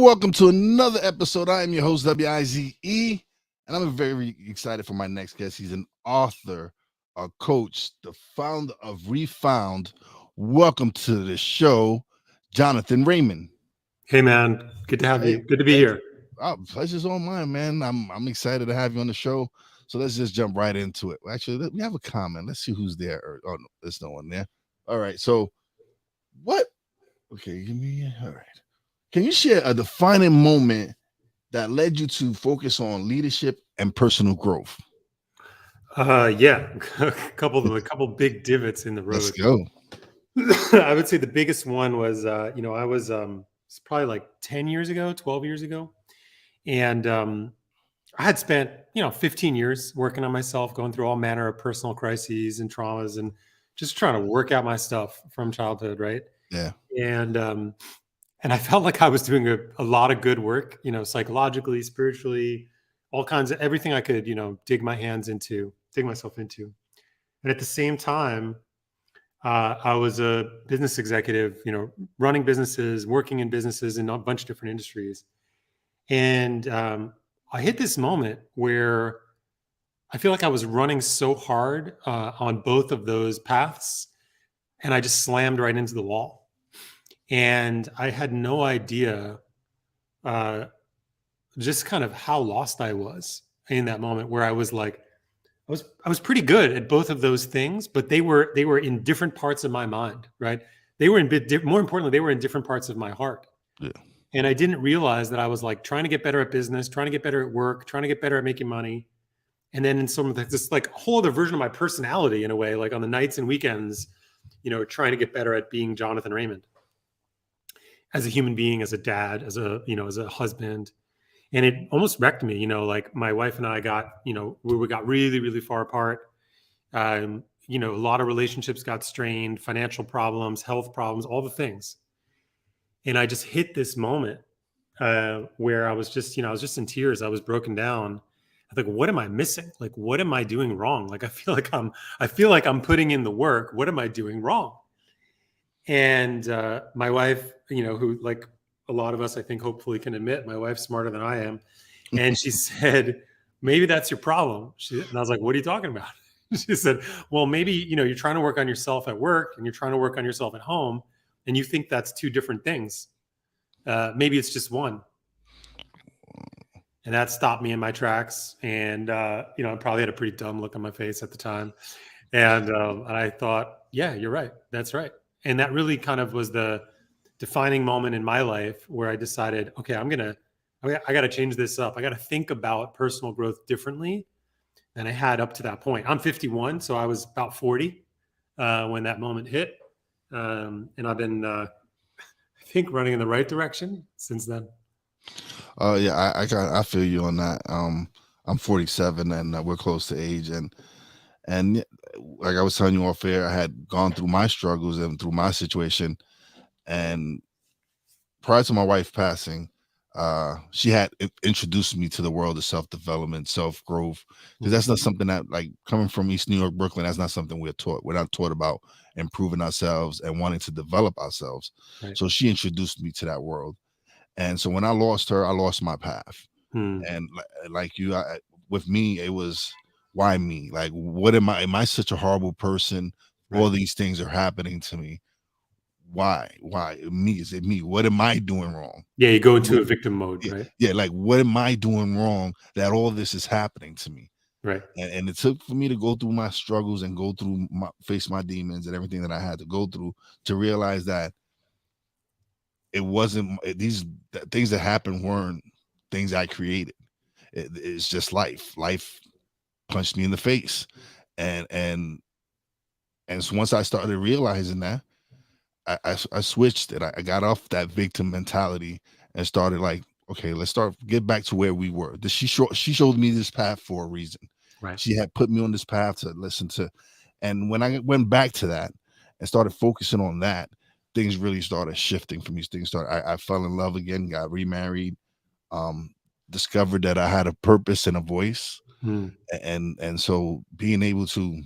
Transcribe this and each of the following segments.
welcome to another episode. I am your host, WIZE, and I'm very excited for my next guest. He's an author, a coach, the founder of Refound. Welcome to the show, Jonathan Raymond. Hey, man. Good to have Hey, you. Good to be thank here. you. Pleasure's all mine, man. I'm excited to have you on the show. So let's just jump right into it. Actually, we have a comment. Let's see who's there. Oh, no, there's no one there. All right. So what? Okay, give me. All right. Can you share a defining moment that led you to focus on leadership and personal growth? Yeah, a couple big divots in the Let's road. go. I would say the biggest one was, I was it's probably like 10 years ago, 12 years ago, and I had spent 15 years working on myself, going through all manner of personal crises and traumas, and just trying to work out my stuff from childhood, right? Yeah. And I felt like I was doing a lot of good work, psychologically, spiritually, all kinds of everything I could, dig myself into. And at the same time, I was a business executive, running businesses, working in businesses in a bunch of different industries. And I hit this moment where I feel like I was running so hard on both of those paths, and I just slammed right into the wall. And I had no idea uh, just kind of how lost I was in that moment, where I was like, I was pretty good at both of those things, but they were in different parts of my mind, right? They were more importantly, they were in different parts of my heart. Yeah. And I didn't realize that I was like trying to get better at business, trying to get better at work, trying to get better at making money. And then in some of this like whole other version of my personality in a way, like on the nights and weekends, trying to get better at being Jonathan Raymond as a human being, as a dad, as a husband. And it almost wrecked me, like my wife and I got, we got really, really far apart. A lot of relationships got strained, financial problems, health problems, all the things. And I just hit this moment where I was just, I was just in tears. I was broken down. I was like, what am I missing? Like, what am I doing wrong? Like, I feel like I'm putting in the work. What am I doing wrong? And my wife, who like a lot of us, I think, hopefully can admit, my wife's smarter than I am. And she said, maybe that's your problem. And I was like, what are you talking about? She said, well, maybe, you're trying to work on yourself at work and you're trying to work on yourself at home. And you think that's two different things. Maybe it's just one. And that stopped me in my tracks. And, I probably had a pretty dumb look on my face at the time. And I thought, yeah, you're right. That's right. And that really kind of was the defining moment in my life where I decided, okay, I got to change this up. I got to think about personal growth differently than I had up to that point. I'm 51, so I was about 40 when that moment hit. And I've been, I think, running in the right direction since then. Yeah, I feel you on that. I'm 47 and we're close to age, and like I was telling you off air, I had gone through my struggles and through my situation, and prior to my wife passing, she had introduced me to the world of self-development, self-growth, because that's not something that, like, coming from East New York, Brooklyn, that's not something we're taught. We're not taught about improving ourselves and wanting to develop ourselves. Right. So she introduced me to that world. And so when I lost her, I lost my path. And like you, with me, it was, why me? Like, what am I? Am I such a horrible person? Right. All these things are happening to me. Why me? Is it me? What am I doing wrong? Yeah, you go into a victim mode, right? Yeah, like, what am I doing wrong that all this is happening to me? Right. And it took for me to go through my struggles and go through face my demons and everything that I had to go through to realize that it wasn't these things that happened weren't things I created. It's just life. Life punched me in the face, and so once I started realizing that, I switched it. I got off that victim mentality and started like, okay, let's get back to where we were. She showed me this path for a reason. Right. She had put me on this path to listen to, and when I went back to that and started focusing on that, things really started shifting for me. I fell in love again, got remarried, discovered that I had a purpose and a voice, and so being able to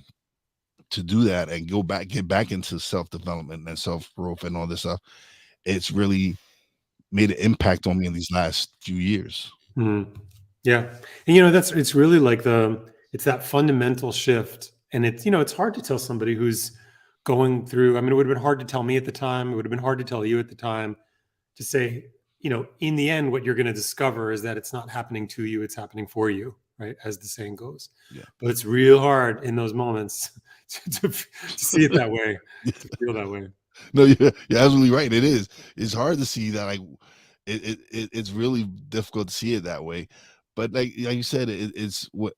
do that and get back into self-development and self-growth and all this stuff, it's really made an impact on me in these last few years. Mm. Yeah. And, you know, it's really like it's that fundamental shift. And it's, you know, it's hard to tell somebody who's going through, I mean, it would have been hard to tell me at the time. It would have been hard to tell you at the time, to say, you know, in the end, what you're going to discover is that it's not happening to you, it's happening for you, right? As the saying goes. Yeah. But it's real hard in those moments to see it that way, to feel that way. No, you're absolutely right. It is. It's hard to see that. Like, it's really difficult to see it that way. But like you said, it's what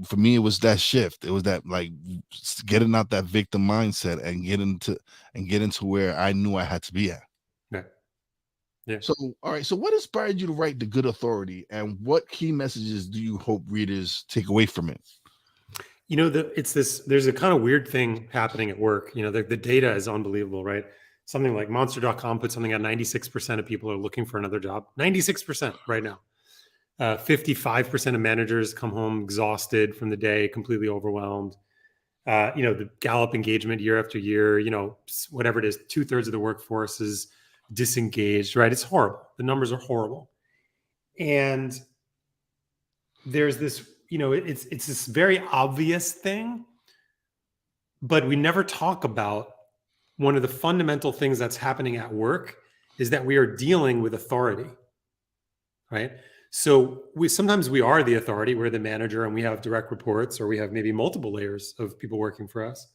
for me. It was that shift. It was that, like, getting out that victim mindset and get into where I knew I had to be at. Yeah. Yeah. So, all right. So, what inspired you to write The Good Authority, and what key messages do you hope readers take away from it? You know, there's a kind of weird thing happening at work. You know, the data is unbelievable, right? Something like monster.com put something out, 96% of people are looking for another job. 96% right now. 55% of managers come home exhausted from the day, completely overwhelmed. You know, the Gallup engagement year after year, you know, whatever it is, 2/3 of the workforce is disengaged, right? It's horrible. The numbers are horrible. And there's this, you know, it's this very obvious thing, but we never talk about one of the fundamental things that's happening at work is that we are dealing with authority, right? So sometimes we are the authority, we're the manager, and we have direct reports, or we have maybe multiple layers of people working for us.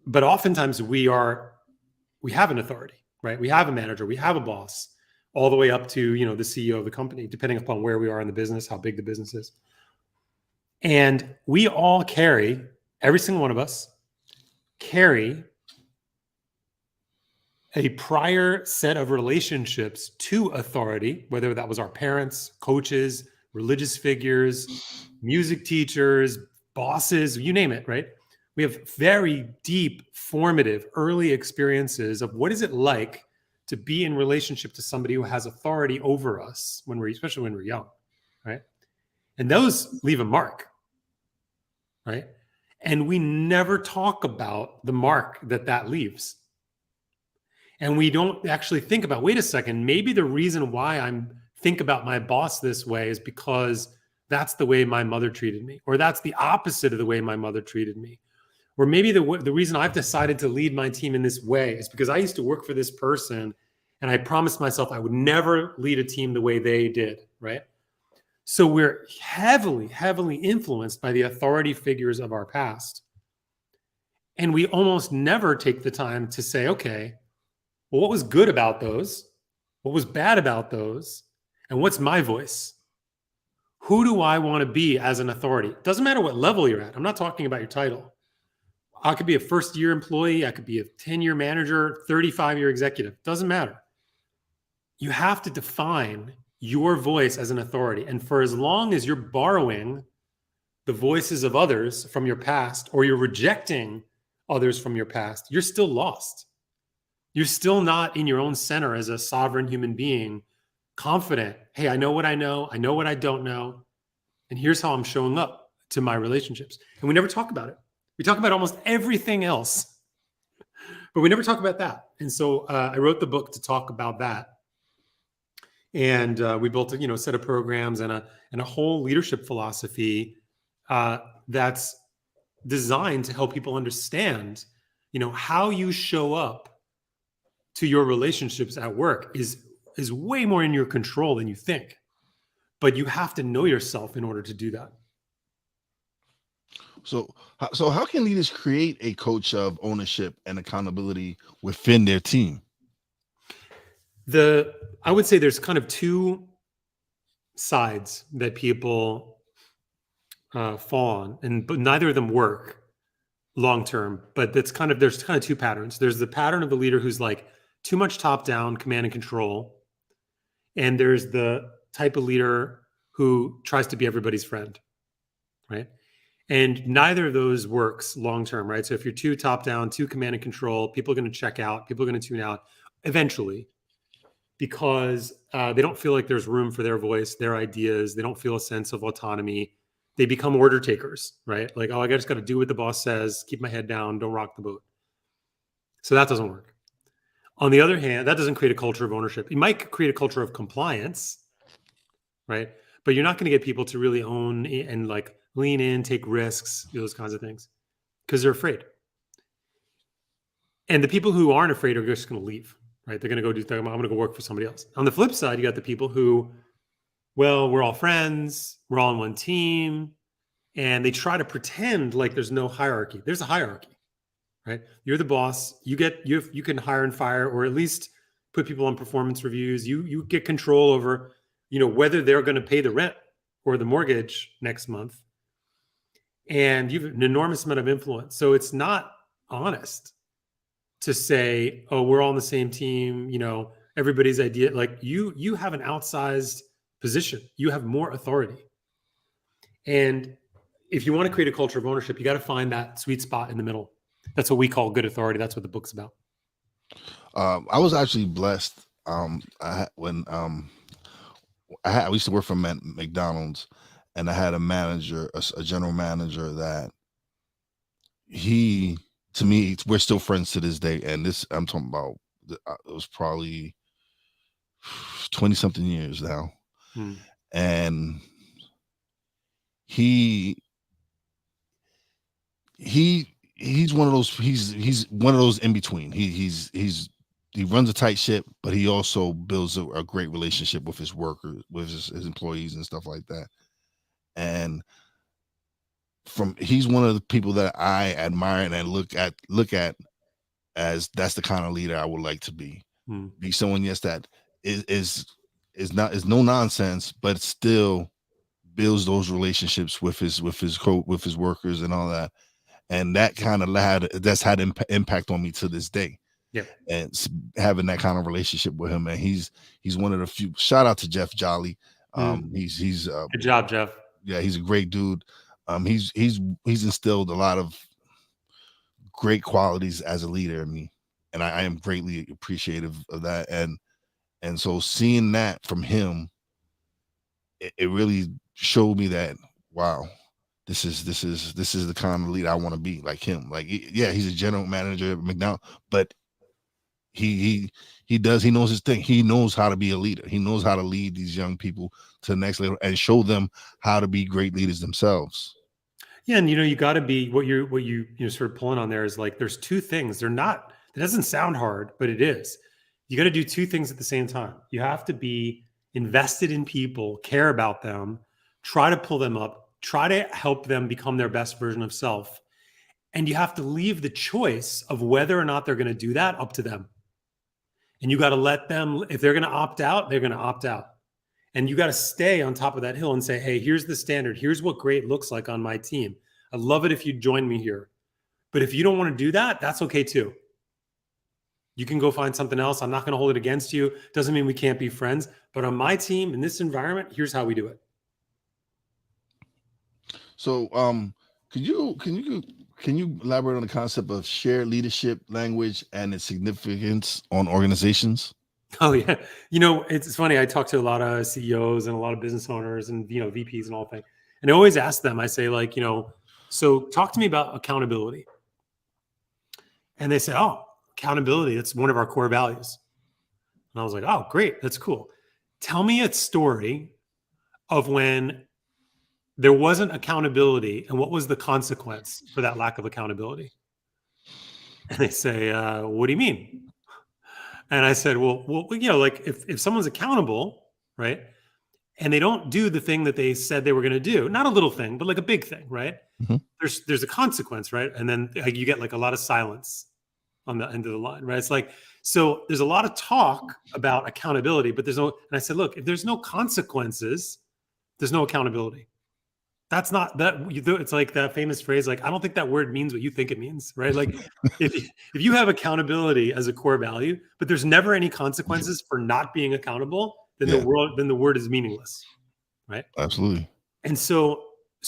But oftentimes we have an authority, right? We have a manager, we have a boss, all the way up to, you know, the CEO of the company, depending upon where we are in the business, how big the business is. And we all carry, every single one of us carry a prior set of relationships to authority, whether that was our parents, coaches, religious figures, music teachers, bosses, you name it, right? We have very deep, formative, early experiences of what is it like to be in relationship to somebody who has authority over us especially when we're young, right? And those leave a mark, right? And we never talk about the mark that leaves. And we don't actually think about, wait a second, maybe the reason why I think about my boss this way is because that's the way my mother treated me, or that's the opposite of the way my mother treated me. Or maybe the reason I've decided to lead my team in this way is because I used to work for this person and I promised myself I would never lead a team the way they did, right? So we're heavily, heavily influenced by the authority figures of our past. And we almost never take the time to say, okay, well, what was good about those? What was bad about those? And what's my voice? Who do I want to be as an authority? It doesn't matter what level you're at. I'm not talking about your title. I could be a first-year employee. I could be a 10-year manager, 35-year executive. Doesn't matter. You have to define your voice as an authority. And for as long as you're borrowing the voices of others from your past, or you're rejecting others from your past, you're still lost. You're still not in your own center as a sovereign human being, confident. Hey, I know what I know what I don't know. And here's how I'm showing up to my relationships. And we never talk about it. We talk about almost everything else, but we never talk about that. And so I wrote the book to talk about that. And we built a set of programs and a whole leadership philosophy that's designed to help people understand, how you show up to your relationships at work is way more in your control than you think. But you have to know yourself in order to do that. So how can leaders create a culture of ownership and accountability within their team? I would say there's kind of two sides that people fall on, but neither of them work long term. But there's kind of two patterns. There's the pattern of the leader who's like too much top down command and control, and there's the type of leader who tries to be everybody's friend, right? And neither of those works long term, right? So if you're too top down, too command and control, people are going to check out, people are going to tune out eventually, because they don't feel like there's room for their voice, their ideas. They don't feel a sense of autonomy. They become order takers, right? Like, oh, I just got to do what the boss says, keep my head down, don't rock the boat. So that doesn't work. On the other hand, that doesn't create a culture of ownership. It might create a culture of compliance, right? But you're not going to get people to really own and like lean in, take risks, those kinds of things, because they're afraid. And the people who aren't afraid are just going to leave, right? They're going to go do, I'm going to go work for somebody else. On the flip side, you got the people who, well, we're all friends, we're all on one team, and they try to pretend like there's no hierarchy. There's a hierarchy, right? You're the boss. You can hire and fire, or at least put people on performance reviews. You get control over, whether they're going to pay the rent or the mortgage next month, and you have an enormous amount of influence. So it's not honest to say, oh, we're all on the same team, everybody's idea. Like you have an outsized position. You have more authority. And if you want to create a culture of ownership, you got to find that sweet spot in the middle. That's what we call good authority. That's what the book's about. I was actually blessed. I used to work for McDonald's, and I had a manager, a general manager that to me, we're still friends to this day. And this, I'm talking about, it was probably 20 something years now. And he's one of those, he's one of those in between. He runs a tight ship, but he also builds a great relationship with his workers, with his employees and stuff like that. And he's one of the people that I admire and I look at as that's the kind of leader I would like to be. Be someone, yes, that is no nonsense, but still builds those relationships with his workers and all that. And that kind of had impact on me to this day. Yeah. And having that kind of relationship with him, and he's one of the few. Shout out to Jeff Jolly. He's good job, Jeff. Yeah, he's a great dude. He's instilled a lot of great qualities as a leader in me, and I am greatly appreciative of that. And so seeing that from him, it really showed me that, wow, this is the kind of leader I want to be, like him. Like, yeah, he's a general manager at McDonald's, but he knows his thing. He knows how to be a leader. He knows how to lead these young people to the next level and show them how to be great leaders themselves. Yeah, and you got to be what you sort of pulling on there is like there's two things. It doesn't sound hard, but it is. You got to do two things at the same time. You have to be invested in people, care about them, try to pull them up, try to help them become their best version of self. And you have to leave the choice of whether or not they're going to do that up to them. And you got to let them, if they're going to opt out, they're going to opt out. And you got to stay on top of that hill and say, hey, here's the standard. Here's what great looks like on my team. I'd love it if you join me here. But if you don't want to do that, that's okay too. You can go find something else. I'm not going to hold it against you. Doesn't mean we can't be friends. But on my team, in this environment, here's how we do it. So can you elaborate on the concept of shared leadership language and its significance on organizations? Oh yeah. It's funny. I talk to a lot of CEOs and a lot of business owners and, VPs and all things. And I always ask them, I say like, so talk to me about accountability. And they say, oh, accountability, that's one of our core values. And I was like, oh, great. That's cool. Tell me a story of when there wasn't accountability and what was the consequence for that lack of accountability. And they say, what do you mean? And I said, well, like if someone's accountable, right, and they don't do the thing that they said they were going to do, not a little thing, but like a big thing, right? Mm-hmm. There's a consequence, right? And then you get like a lot of silence on the end of the line, right? It's like, so there's a lot of talk about accountability, but there's no, and I said, look, if there's no consequences, there's no accountability. That's not that. It's like that famous phrase, like, I don't think that word means what you think it means, right? Like if you have accountability as a core value, but there's never any consequences for not being accountable, then the word is meaningless, right? Absolutely. And so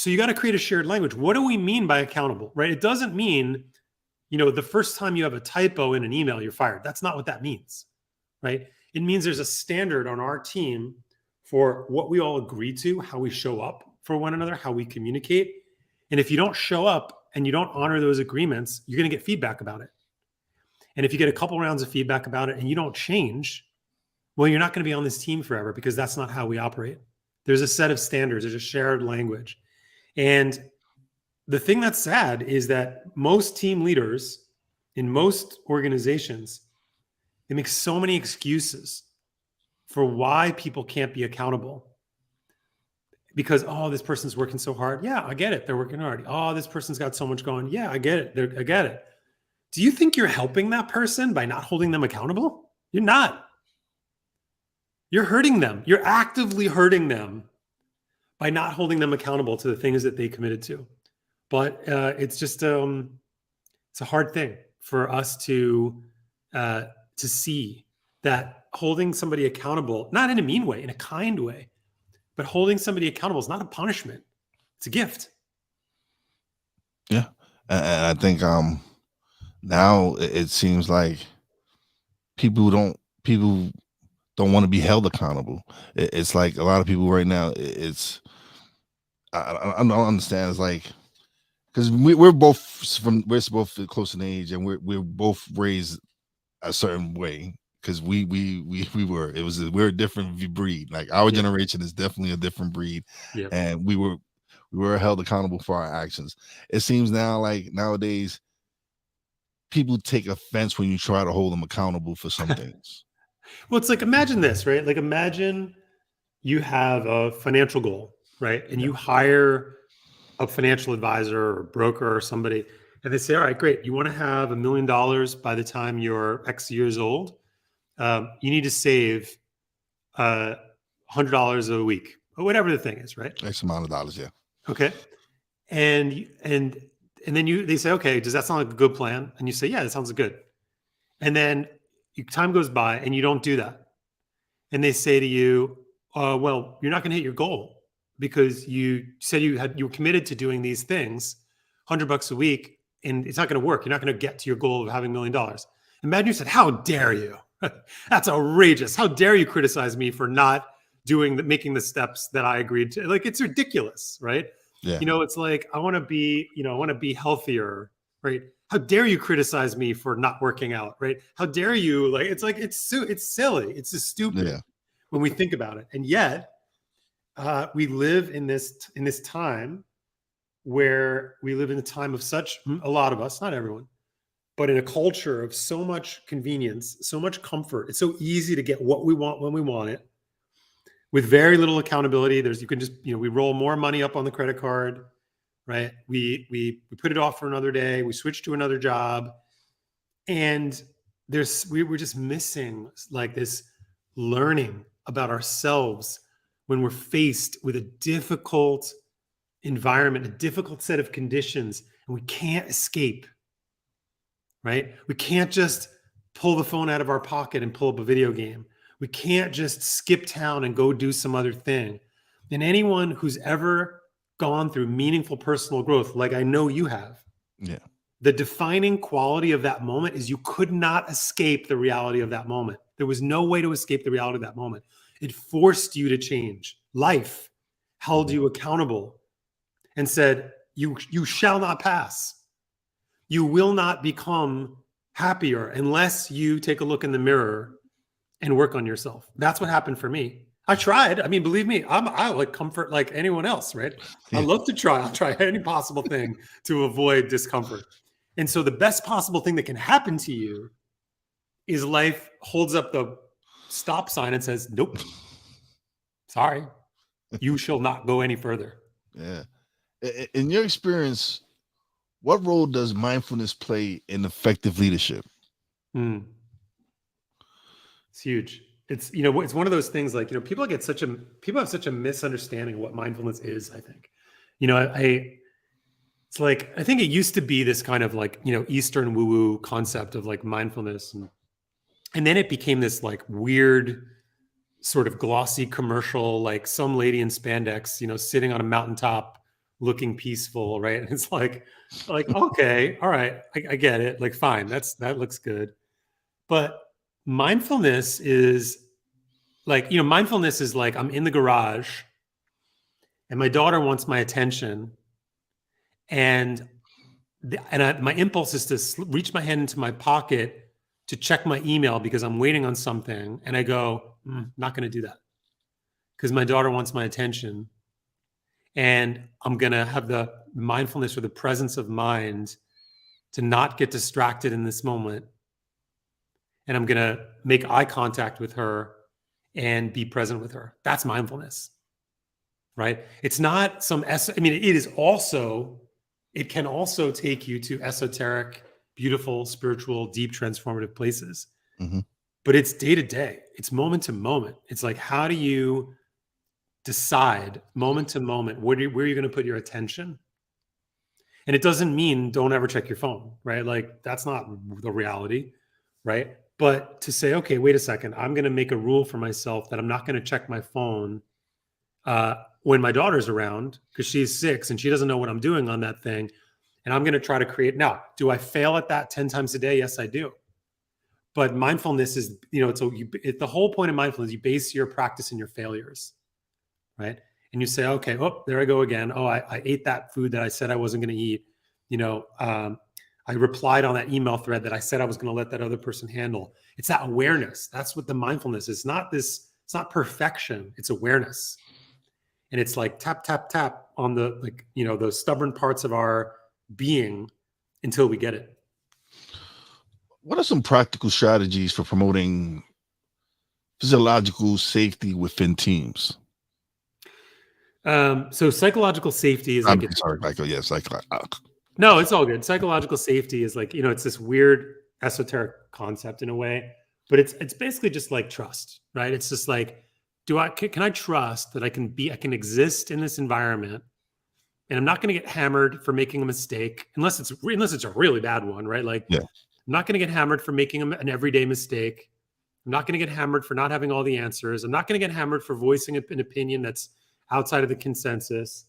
you got to create a shared language. What do we mean by accountable, right? It doesn't mean, the first time you have a typo in an email, you're fired. That's not what that means, right? It means there's a standard on our team for what we all agree to, how we show up for one another, how we communicate. And if you don't show up and you don't honor those agreements, you're going to get feedback about it. And if you get a couple rounds of feedback about it and you don't change, well, you're not going to be on this team forever, because that's not how we operate. There's a set of standards, there's a shared language. And the thing that's sad is that most team leaders in most organizations, they make so many excuses for why people can't be accountable. Because, oh, this person's working so hard. Yeah, I get it. They're working hard. Oh, this person's got so much going. Yeah, I get it. I get it. Do you think you're helping that person by not holding them accountable? You're not. You're hurting them. You're actively hurting them by not holding them accountable to the things that they committed to. But it's just it's a hard thing for us to see that holding somebody accountable, not in a mean way, in a kind way, but holding somebody accountable is not a punishment. It's a gift. Yeah. And I think now it seems like people don't want to be held accountable. It's like a lot of people right now, I don't understand. It's like, because we're both close in age, and we're both raised a certain way, because we're a different breed. Like our generation is definitely a different breed. Yep. And we were held accountable for our actions. It seems now, like nowadays, people take offense when you try to hold them accountable for some things. Well, it's like, imagine this, right? Like, imagine you have a financial goal, right? And you hire a financial advisor or broker or somebody, and they say, all right, great. You want to have $1 million by the time you're X years old. You need to save $100 a week, or whatever the thing is, right? X amount of dollars, yeah. Okay. And then they say, okay, does that sound like a good plan? And you say, yeah, that sounds good. And then time goes by and you don't do that. And they say to you, well, you're not going to hit your goal because you said you were committed to doing these things, $100 a week, and it's not going to work. You're not going to get to your goal of having $1 million. Imagine you said, how dare you? That's outrageous. How dare you criticize me for not making the steps that I agreed to? Like, it's ridiculous, right? Yeah. It's like, I want to be healthier, right? How dare you criticize me for not working out, right? How dare you? Like, it's silly. It's just stupid when we think about it. And yet, we live in this time where we live in a time of a lot of us, not everyone, but in a culture of so much convenience, so much comfort. It's so easy to get what we want when we want it, with very little accountability. You can just, we roll more money up on the credit card, right? We put it off for another day. We switch to another job. And we're just missing like this learning about ourselves when we're faced with a difficult environment, a difficult set of conditions, and we can't escape, right? We can't just pull the phone out of our pocket and pull up a video game. We can't just skip town and go do some other thing. And anyone who's ever gone through meaningful personal growth, like I know you have, the defining quality of that moment is you could not escape the reality of that moment. There was no way to escape the reality of that moment. It forced you to change. Life held you accountable and said, you shall not pass. You will not become happier unless you take a look in the mirror and work on yourself. That's what happened for me. I tried. I mean, believe me, I like comfort like anyone else, right? I love to try. I'll try any possible thing to avoid discomfort. And so the best possible thing that can happen to you is life holds up the stop sign and says, nope, sorry, you shall not go any further. Yeah. In your experience, what role does mindfulness play in effective leadership? It's huge. It's, it's one of those things like, people have such a misunderstanding of what mindfulness is, I think. It's like, I think it used to be this kind of like, Eastern woo-woo concept of like mindfulness. And then it became this like weird sort of glossy commercial, like some lady in spandex, sitting on a mountaintop looking peaceful, right? And it's like, okay, all right, I get it. Like, fine, that looks good. But mindfulness is like, mindfulness is like, I'm in the garage and my daughter wants my attention. And my impulse is to reach my hand into my pocket to check my email because I'm waiting on something, and I go, not going to do that because my daughter wants my attention, and I'm going to have the mindfulness or the presence of mind to not get distracted in this moment, and I'm going to make eye contact with her and be present with her. That's mindfulness, right? It's not some, it can also take you to esoteric, beautiful, spiritual, deep, transformative places. Mm-hmm. But it's day to day. It's moment to moment. It's like, how do you decide moment to moment, where are you going to put your attention? And it doesn't mean don't ever check your phone, right? Like that's not the reality, right? But to say, okay, wait a second, I'm going to make a rule for myself that I'm not going to check my phone when my daughter's around because she's 6 and she doesn't know what I'm doing on that thing. And I'm going to try to create. Now, do I fail at that 10 times a day? Yes, I do. But mindfulness is, the whole point of mindfulness, you base your practice in your failures, right? And you say, okay, oh, there I go again. Oh, I ate that food that I said I wasn't going to eat. I replied on that email thread that I said I was going to let that other person handle. It's that awareness. That's what the mindfulness is. It's not perfection. It's awareness. And it's like tap, tap, tap on those stubborn parts of our being until we get it. What are some practical strategies for promoting physiological safety within teams? So psychological safety is I'm sorry, Michael. Yes, no, it's all good. Psychological safety is like, it's this weird esoteric concept in a way, but it's basically just like trust, right? It's just like, can I trust that I can exist in this environment and I'm not going to get hammered for making a mistake unless it's a really bad one, right? Like, yeah. I'm not going to get hammered for making an everyday mistake. I'm not going to get hammered for not having all the answers. I'm not going to get hammered for voicing an opinion that's outside of the consensus.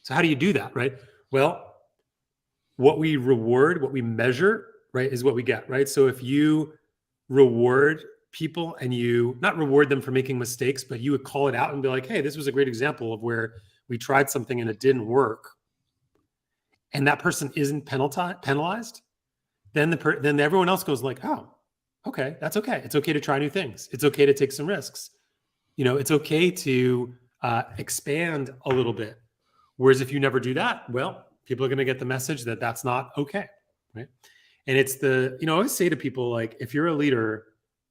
So how do you do that, right? Well, what we reward, what we measure, right, is what we get, right? So if you reward people and you not reward them for making mistakes, but you would call it out and be like, hey, this was a great example of where we tried something and it didn't work, and that person isn't penalized, then everyone else goes like, oh, okay, that's okay. It's okay to try new things. It's okay to take some risks. It's okay to expand a little bit. Whereas if you never do that, well, people are going to get the message that that's not okay, right? And it's I always say to people, like, if you're a leader,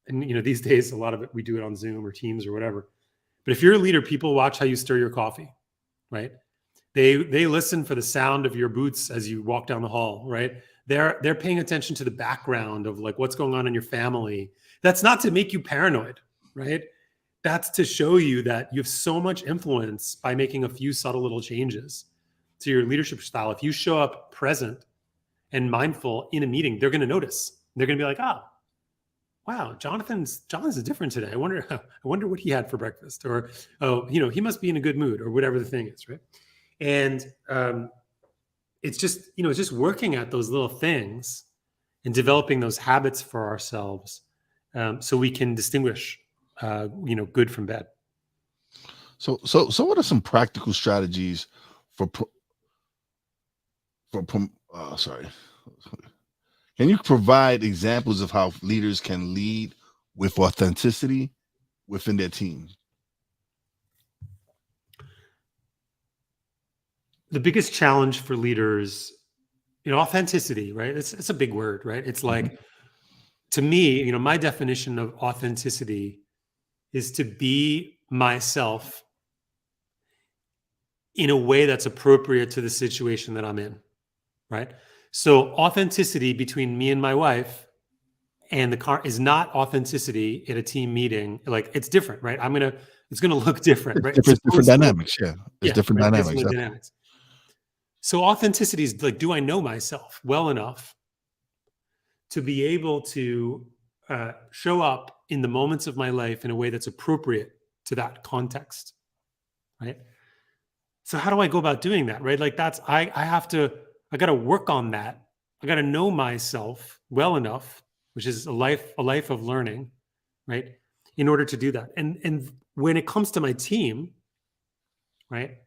and these days a lot of it we do it on Zoom or Teams or whatever, but if you're a leader, people watch how you stir your coffee, right? They listen for the sound of your boots as you walk down the hall, right? They're paying attention to the background of like what's going on in your family. That's not to make you paranoid, right? That's to show you that you have so much influence by making a few subtle little changes to your leadership style. If you show up present and mindful in a meeting, they're going to notice. They're going to be like, oh, wow, Jonathan's different today. I wonder what he had for breakfast, or, oh, he must be in a good mood, or whatever the thing is, right? And it's just working at those little things and developing those habits for ourselves, so we can distinguish, good from bad. So what are some practical strategies sorry. Can you provide examples of how leaders can lead with authenticity within their team? The biggest challenge for leaders, authenticity, right? It's a big word, right? It's like, to me, my definition of authenticity is to be myself in a way that's appropriate to the situation that I'm in, right? So authenticity between me and my wife and the car is not authenticity at a team meeting. Like, it's different, right? It's gonna look different, right? Different dynamics, yeah. There's different right? dynamics. So authenticity is like, do I know myself well enough to be able to show up in the moments of my life in a way that's appropriate to that context, right? So how do I go about doing that, right? Like, I got to work on that. I got to know myself well enough, which is a life of learning, right? In order to do that. And when it comes to my team, right,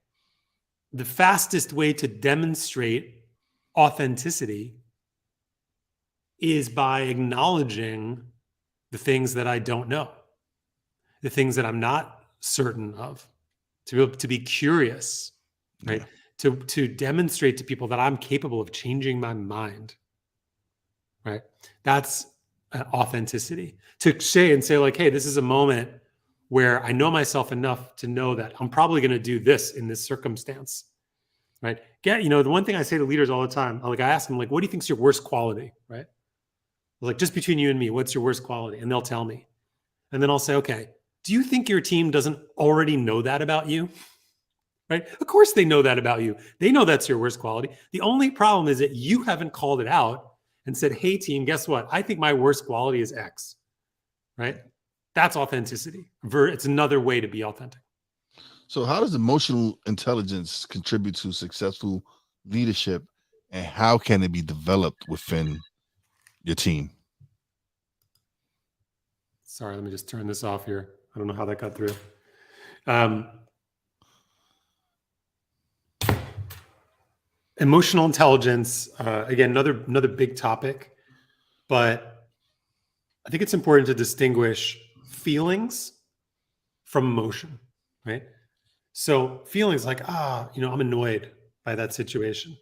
the fastest way to demonstrate authenticity is by acknowledging the things that I don't know, the things that I'm not certain of, to be able to be curious, right? Yeah. To demonstrate to people that I'm capable of changing my mind, right? That's authenticity. To say like, hey, this is a moment where I know myself enough to know that I'm probably going to do this in this circumstance, right? The one thing I say to leaders all the time, like I ask them, like, what do you think's your worst quality, right? Like, just between you and me, what's your worst quality? And they'll tell me. And then I'll say, okay, do you think your team doesn't already know that about you? Right? Of course they know that about you. They know that's your worst quality. The only problem is that you haven't called it out and said, hey, team, guess what? I think my worst quality is X, right? That's authenticity. It's another way to be authentic. So how does emotional intelligence contribute to successful leadership, and how can it be developed within your team? Sorry, let me just turn this off here. I don't know how that got through. Emotional intelligence, again, another big topic, but I think it's important to distinguish feelings from emotion, right? So feelings like, I'm annoyed by that situation,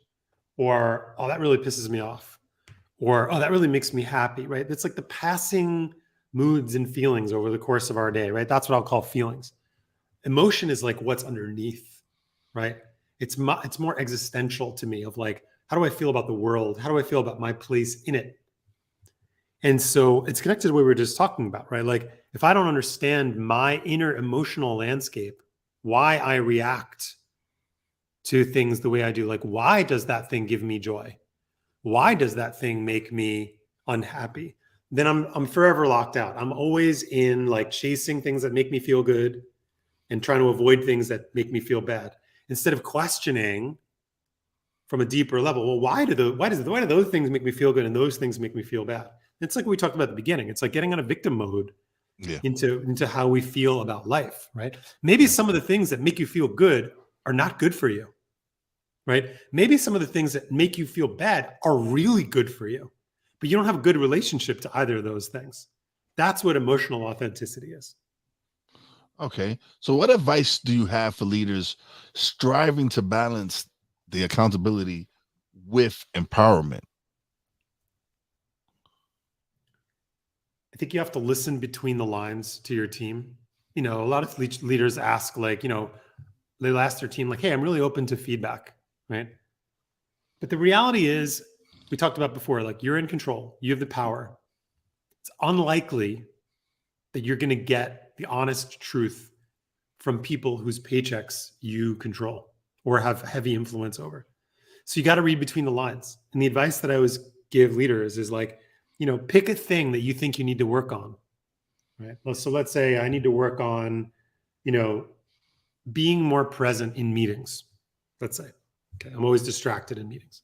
or, oh, that really pisses me off, or, oh, that really makes me happy, right? It's like the passing moods and feelings over the course of our day, right? That's what I'll call feelings. Emotion is like what's underneath, right? It's more existential to me, of like, how do I feel about the world? How do I feel about my place in it? And so it's connected to what we were just talking about, right? Like, if I don't understand my inner emotional landscape, why I react to things the way I do, like, why does that thing give me joy? Why does that thing make me unhappy? Then I'm forever locked out. I'm always in like chasing things that make me feel good and trying to avoid things that make me feel bad, instead of questioning from a deeper level. Well, why do those things make me feel good and those things make me feel bad? It's like we talked about at the beginning. It's like getting out of victim mode into how we feel about life, right? Maybe some of the things that make you feel good are not good for you, right? Maybe some of the things that make you feel bad are really good for you, but you don't have a good relationship to either of those things. That's what emotional authenticity is. Okay. So what advice do you have for leaders striving to balance the accountability with empowerment? I think you have to listen between the lines to your team. A lot of leaders ask, like, they'll ask their team, like, hey, I'm really open to feedback, right? But the reality is, we talked about before, like, you're in control, you have the power. It's unlikely that you're going to get the honest truth from people whose paychecks you control or have heavy influence over. So you got to read between the lines. And the advice that I always give leaders is like, pick a thing that you think you need to work on, right? So let's say I need to work on, being more present in meetings. Let's say, okay, I'm always distracted in meetings.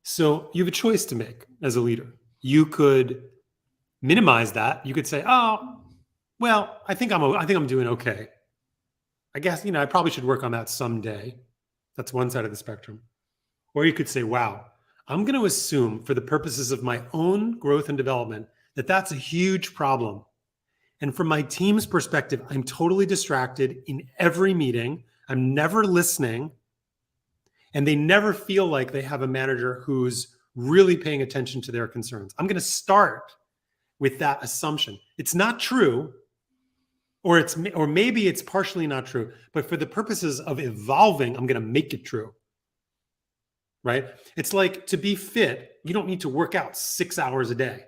So you have a choice to make as a leader. You could minimize that. You could say, oh, well, I think I'm doing okay. I guess, I probably should work on that someday. That's one side of the spectrum. Or you could say, wow, I'm going to assume for the purposes of my own growth and development that that's a huge problem. And from my team's perspective, I'm totally distracted in every meeting. I'm never listening. And they never feel like they have a manager who's really paying attention to their concerns. I'm going to start with that assumption. It's not true, or maybe it's partially not true, but for the purposes of evolving, I'm going to make it true. Right? It's like, to be fit, you don't need to work out 6 hours a day.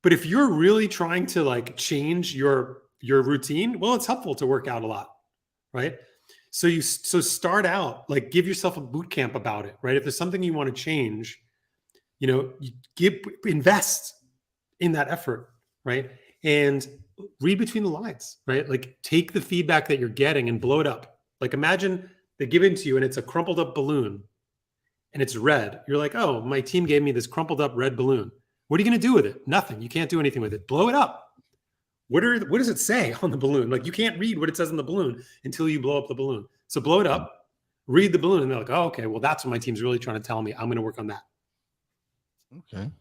But if you're really trying to like change your routine, well, it's helpful to work out a lot, right? So start out, like, give yourself a boot camp about it, right? If there's something you want to change, invest in that effort, right? And read between the lines, right? Like, take the feedback that you're getting and blow it up. Like, imagine they give it to you and it's a crumpled up balloon and it's red. You're like, oh, my team gave me this crumpled up red balloon. What are you going to do with it? Nothing. You can't do anything with it. Blow it up. What does it say on the balloon? Like, you can't read what it says on the balloon until you blow up the balloon. So blow it up, read the balloon, and they're like, oh, okay, well, that's what my team's really trying to tell me. I'm going to work on that. Okay.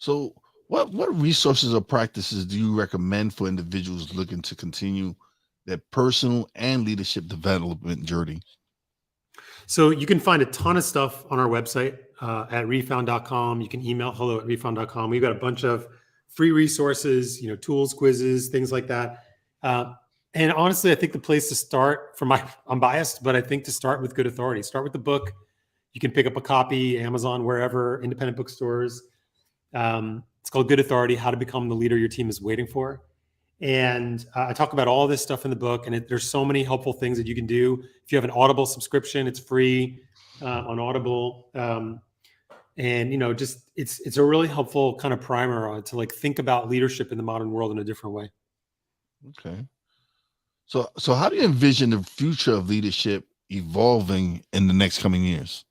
So what resources or practices do you recommend for individuals looking to continue their personal and leadership development journey? So you can find a ton of stuff on our website at refound.com. You can email hello@refound.com. We've got a bunch of free resources, tools, quizzes, things like that. And honestly, I think the place to start I'm biased, but I think to start with good authority, start with the book. You can pick up a copy, Amazon, wherever, independent bookstores. It's called Good Authority: How to Become the Leader Your Team is Waiting For. And I talk about all this stuff in the book, and there's so many helpful things that you can do. If you have an Audible subscription, it's free on Audible. And just it's a really helpful kind of primer to like think about leadership in the modern world in a different way. Okay. So how do you envision the future of leadership evolving in the next coming years?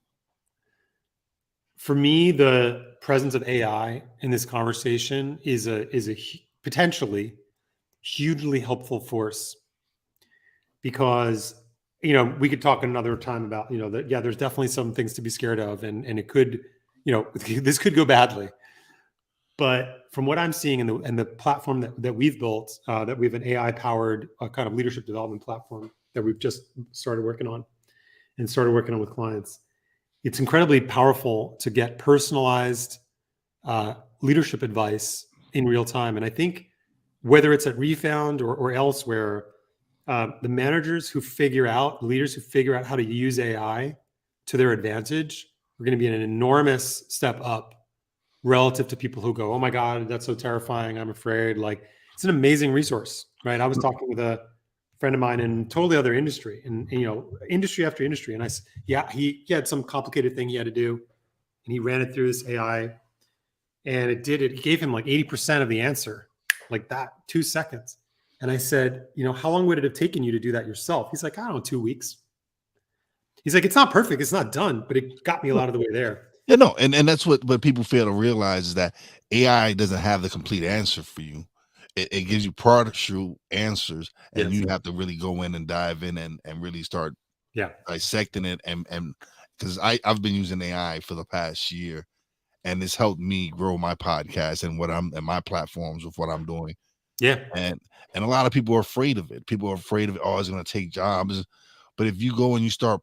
For me, the presence of AI in this conversation is a potentially hugely helpful force, because we could talk another time about that. Yeah, there's definitely some things to be scared of, and it could this could go badly. But from what I'm seeing in the platform that we've built, that we have an AI powered kind of leadership development platform that we've just started working on with clients. It's incredibly powerful to get personalized leadership advice in real time. And I think whether it's at Refound or elsewhere, the leaders who figure out how to use AI to their advantage are going to be an enormous step up relative to people who go, "Oh my God, that's so terrifying, I'm afraid." Like, it's an amazing resource, right? I was talking with a friend of mine in totally other industry, and industry after industry, and he had some complicated thing he had to do, and he ran it through this AI, and it gave him like 80% of the answer, like that, 2 seconds. And I said, how long would it have taken you to do that yourself? He's like, I don't know, 2 weeks. He's like, it's not perfect, it's not done, but it got me a lot of the way there. Yeah, no, and that's what people fail to realize, is that AI doesn't have the complete answer for you. It gives you partial answers, and Yes. you have to really go in and dive in and really start Yeah. dissecting it. And because I've been using AI for the past year, and it's helped me grow my podcast and my platforms with what I'm doing. Yeah. And a lot of people are afraid of it. People are afraid of it. Oh, it's going to take jobs. But if you go and you start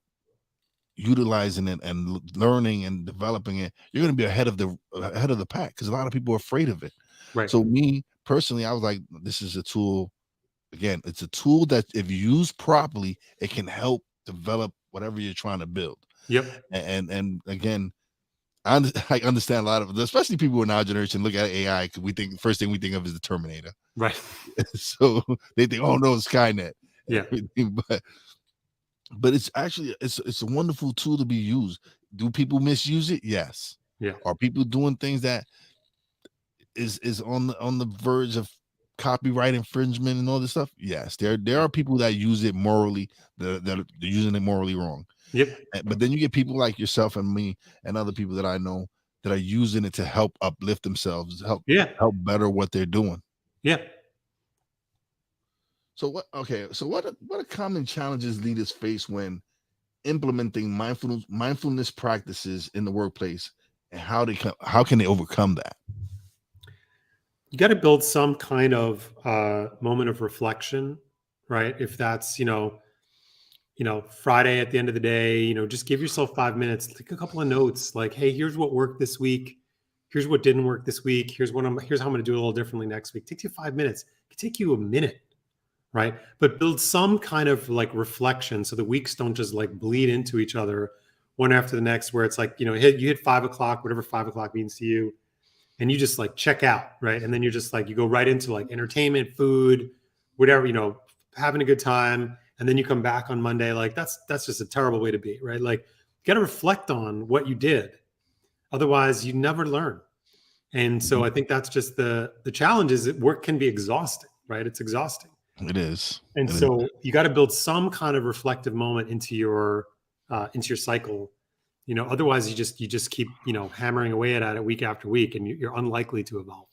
utilizing it and learning and developing it, you're going to be ahead of the pack, because a lot of people are afraid of it. Right. So me personally, I was like, this is a tool. Again, it's a tool that if used properly, it can help develop whatever you're trying to build. Yep. And again, I understand a lot of, especially people in our generation, look at AI because we think the first thing we think of is the Terminator. Right. So they think, oh no, it's Skynet. Yeah. But it's actually it's a wonderful tool to be used. Do people misuse it? Yes. Yeah. Are people doing things that is on the verge of copyright infringement and all this stuff? Yes. There are people that use it morally, that they're using it morally wrong. Yep. But then you get people like yourself and me and other people that I know that are using it to help uplift themselves, help better what they're doing. Yeah. So what are common challenges leaders face when implementing mindfulness practices in the workplace, and how can they overcome that? You got to build some kind of moment of reflection, right? If that's Friday at the end of the day, just give yourself 5 minutes, take a couple of notes, like, hey, here's what worked this week, here's what didn't work this week, here's how I'm going to do it a little differently next week. It takes you 5 minutes. It could take you a minute, right? But build some kind of like reflection, so the weeks don't just like bleed into each other one after the next, where it's like, you hit 5 o'clock, whatever 5 o'clock means to you, and you just like check out, right? And then you're just like, you go right into like entertainment, food, whatever, having a good time. And then you come back on Monday, like that's just a terrible way to be, right? Like, you got to reflect on what you did. Otherwise you never learn. And so I think that's just the challenge, is that work can be exhausting, right? It's exhausting. It is. And so you got to build some kind of reflective moment into your cycle. Otherwise you just keep, hammering away at it week after week, and you're unlikely to evolve.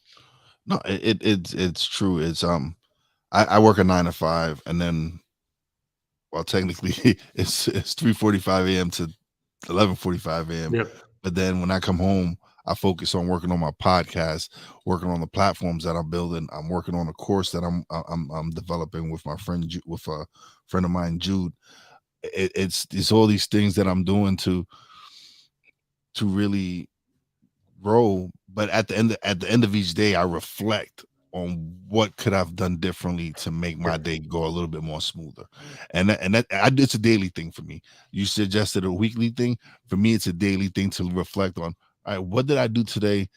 No, it's true. It's I work a 9 to 5, and then, well, technically it's 3:45 a.m. to 11:45 a.m. Yep. But then when I come home, I focus on working on my podcast, working on the platforms that I'm building. I'm working on a course that I'm developing with my friend with a friend of mine, Jude. It's all these things that I'm doing to really grow. But at the end of each day, I reflect on what could I've done differently to make my day go a little bit more smoother. It's a daily thing for me. You suggested a weekly thing. For me, it's a daily thing to reflect on. All right, what did I do today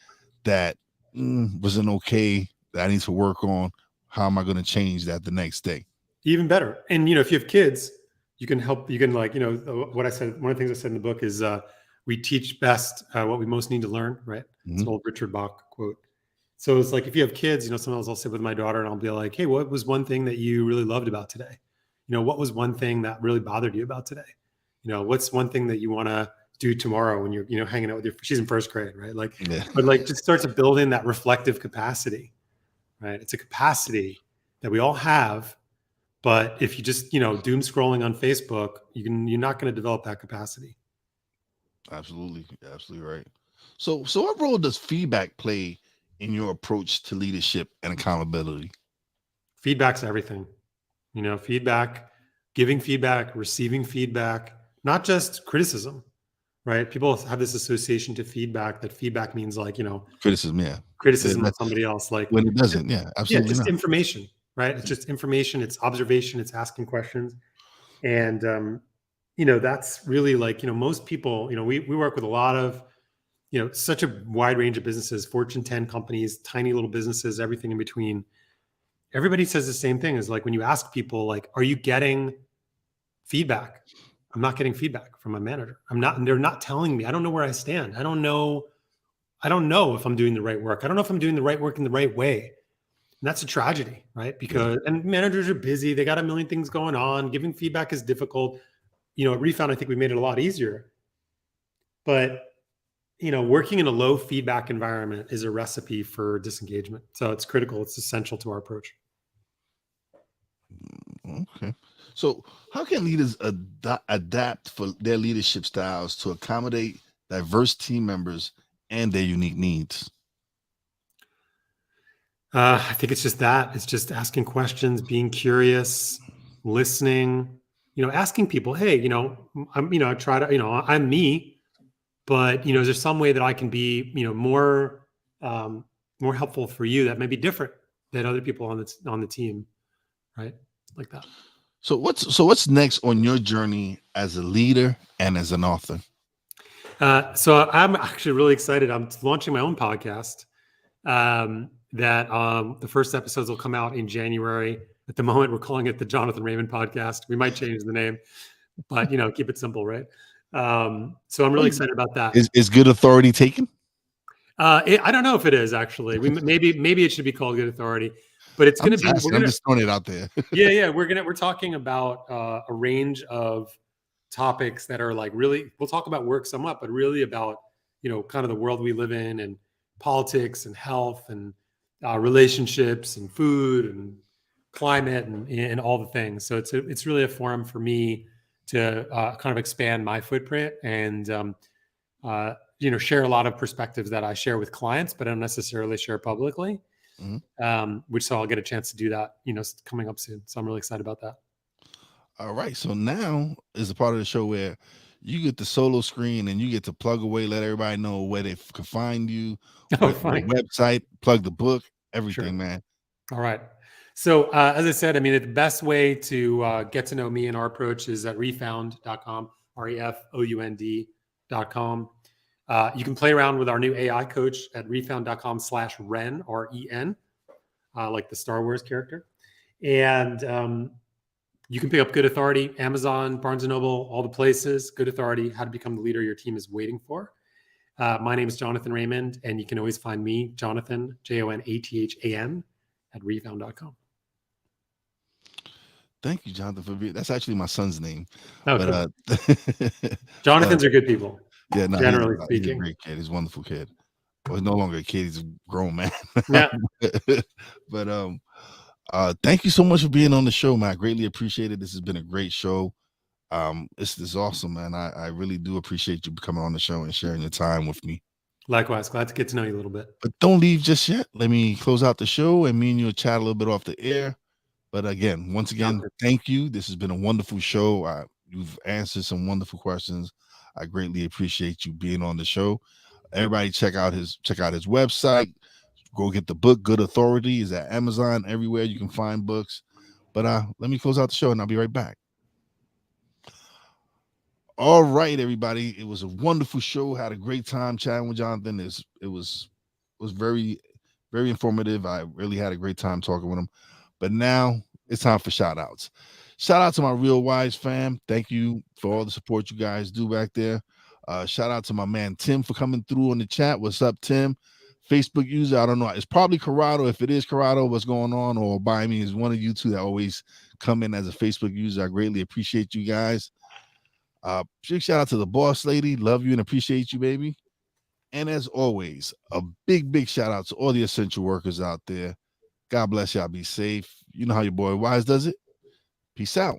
that wasn't okay, that I need to work on? How am I going to change that the next day? Even better. And, if you have kids, you can help, what I said, one of the things I said in the book is we teach best what we most need to learn, right? It's an old Richard Bach quote. So it's like, if you have kids, sometimes I'll sit with my daughter and I'll be like, hey, what was one thing that you really loved about today? What was one thing that really bothered you about today? What's one thing that you want to do tomorrow when you're, hanging out with she's in first grade, right? Like, but like just start to build in that reflective capacity, right? It's a capacity that we all have. But if you just, doom scrolling on Facebook, you're not going to develop that capacity. Absolutely right. So what role does feedback play in your approach to leadership and accountability? Feedback's everything. Feedback, giving feedback, receiving feedback, not just criticism, right? People have this association to feedback that feedback means like, criticism, criticism of somebody else. Like when it doesn't, absolutely just not. information, right? It's just information, it's observation, it's asking questions. And, that's really like, most people, we work with a lot of, such a wide range of businesses, Fortune 10 companies, tiny little businesses, everything in between. Everybody says the same thing is like, when you ask people, like, are you getting feedback? I'm not getting feedback from my manager. They're not telling me. I don't know where I stand. I don't know if I'm doing the right work. I don't know if I'm doing the right work in the right way. And that's a tragedy, right? Because, and managers are busy. They got a million things going on. Giving feedback is difficult. At Refound, I think we made it a lot easier. But, working in a low feedback environment is a recipe for disengagement. So it's critical. It's essential to our approach. Okay. So how can leaders adapt for their leadership styles to accommodate diverse team members and their unique needs? I think it's just that. It's just asking questions, being curious, listening, asking people, hey, I try to, I'm me, but, is there some way that I can be, more helpful for you that may be different than other people on the team, right? Like that. So what's next on your journey as a leader and as an author? So I'm actually really excited. I'm launching my own podcast. That the first episodes will come out in January. At the moment, we're calling it the Jonathan Raymond Podcast. We might change the name, but keep it simple, right? So I'm really excited about that. Is Good Authority taken? I don't know if it is actually. Maybe it should be called Good Authority, but it's going to be. I'm just throwing it out there. Yeah. We're talking about a range of topics that are like really. We'll talk about work somewhat, but really about kind of the world we live in and politics and health and relationships and food and climate and all the things. So it's really a forum for me to kind of expand my footprint and share a lot of perspectives that I share with clients, but I don't necessarily share publicly. Which so I'll get a chance to do that, coming up soon. So I'm really excited about that. All right. So now is a part of the show where you get the solo screen and you get to plug away, let everybody know where they can find you, the website, plug the book, everything, sure. Man. All right. So as I said, the best way to get to know me and our approach is at refound.com, refound.com. You can play around with our new AI coach at refound.com/Ren, REN, like the Star Wars character. And you can pick up Good Authority, Amazon, Barnes & Noble, all the places. Good Authority, How to Become the Leader Your Team is Waiting For. My name is Jonathan Raymond, and you can always find me, Jonathan, JONATHAN, at refound.com. Thank you, Jonathan, for being. That's actually my son's name. Oh, but cool. Jonathan's are good people. Yeah, no, generally speaking, he's a great kid. He's a wonderful kid. Well, he's no longer a kid; he's a grown man. Yeah. But thank you so much for being on the show, man. I greatly appreciate it. This has been a great show. This is awesome, man. I really do appreciate you coming on the show and sharing your time with me. Likewise, glad to get to know you a little bit. But don't leave just yet. Let me close out the show, and me and you will chat a little bit off the air. But again, once again, thank you. This has been a wonderful show. You've answered some wonderful questions. I greatly appreciate you being on the show. Everybody check out his website. Go get the book. Good Authority is at Amazon, everywhere you can find books. But let me close out the show, and I'll be right back. All right, everybody. It was a wonderful show. Had a great time chatting with Jonathan. It was very, very informative. I really had a great time talking with him. But now it's time for shout outs. Shout out to my Real Wise fam. Thank you for all the support you guys do back there. Shout out to my man Tim for coming through on the chat. What's up, Tim? Facebook user, I don't know. It's probably Corrado. If it is Corrado, what's going on? Or by me is one of you two that always come in as a Facebook user. I greatly appreciate you guys. Big shout out to the boss lady. Love you and appreciate you, baby. And as always, a big shout out to all the essential workers out there. God bless y'all. Be safe. You know how your boy Wise does it. Peace out.